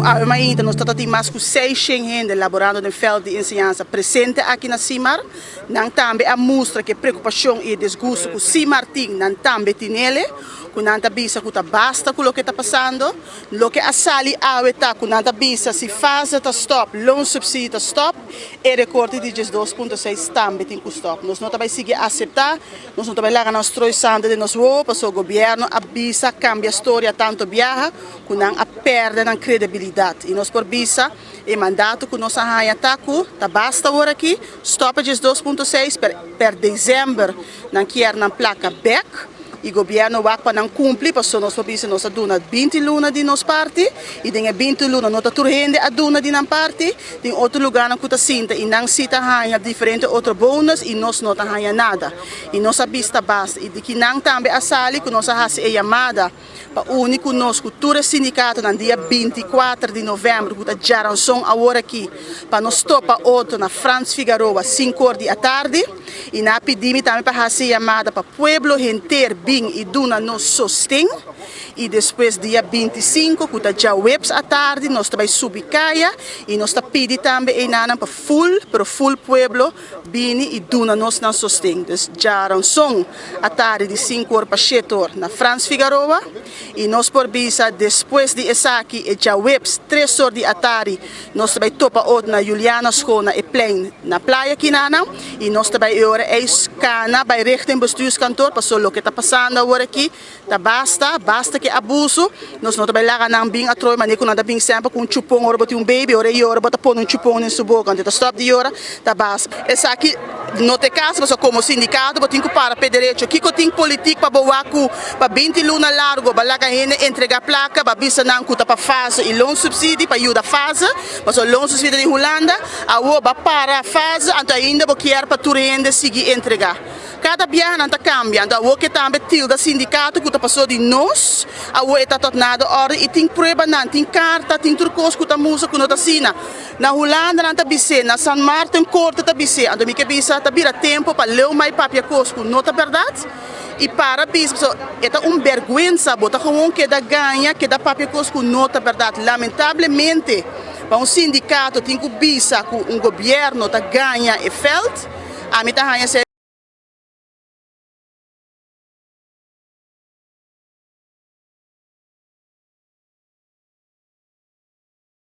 ainda nós temos mais de 600 gente laborando no veld de ensinança presente aqui na CIMAR. Nós também mostra que preocupação e desgosto que o CIMAR tem, nós também tem nele. Kunanta bisa kuta basta com o que está passando, lo que a sali aweta kunanta bisa se faz ta stop, loan subsídio ta stop, e recorte de 2.6 também tem que stop. Nós não vai seguir aceitar, nós não vai largar nós troiçando de nós para o governo avisa cambia a história tanto viaja, kunang a perde na credibilidade. E nós por bisa e mandato que nós arranha taco, tá basta agora aqui, stop de 2.6 per dezembro, não quer na placa back. O governo vai para não cumprir, porque nós podemos dar 20 lunas de nossa parte, e tem 20 lunas nós turrende a duna de nossa parte, tem outro lugar na kuta sinta, e não se arranha diferente outro bônus, e nós não arranha nada. E nossa vista basta, e de que não também a sali, que nós arrasa é chamada, para único nós, cultura sindicato, no dia 24 de novembro, que já são agora aqui, para nós topar outro na Franz Figueroa, 5 horas da tarde, e na pedimos também para ser chamada para o pueblo inteiro, e duna nos sostém e depois dia 25 que já webs à tarde nós também subicaia e nós pedimos também para full pueblo bini e duna nos não sostém. Então já são à tarde de 5 horas para 7 horas na Franz Figueroa e nós por bisa depois de essa aqui e já webs 3 horas da tarde nós também topa outro na Juliana Schona e Plain na praia aqui e nós também agora é escana vai rechten bestuurskantoor para o que está passando agora aqui, tá basta que abuso, nós não trabalhamos na bing a troi, mas nem quando bing sempre com chupong ora botar baby, ora e ora botar pôr chupong em sua boca, então stop de hora, tá basta. Essa aqui não tem caso, mas como sindicato, botar que para per direito, aqui que tem político para boaco, para 20 luna largo, para lá que entregar placa, para bisa não cuta para fase e loan subsídio para ajuda fase, mas o loan subsídio de Holanda, a oba para a fase, então ainda vou querer para tu rende seguir entregar. Cada viagem está cambiando, o que também tilda sindicato que passou de nós, o está tornado hora e tem prova não, tem carta, tem turcos que está música que não está assina. Na Holanda não está bise, na San Martin corta está bise, então me que bise está vira tempo para ler mais papel cosco, não é verdade? E para bise, é uma vergonha, bota como que dá ganha, que dá papel cosco, não é verdade? Lamentavelmente, para um sindicato tem que bise que um governo está ganha e felt, a mim está ganha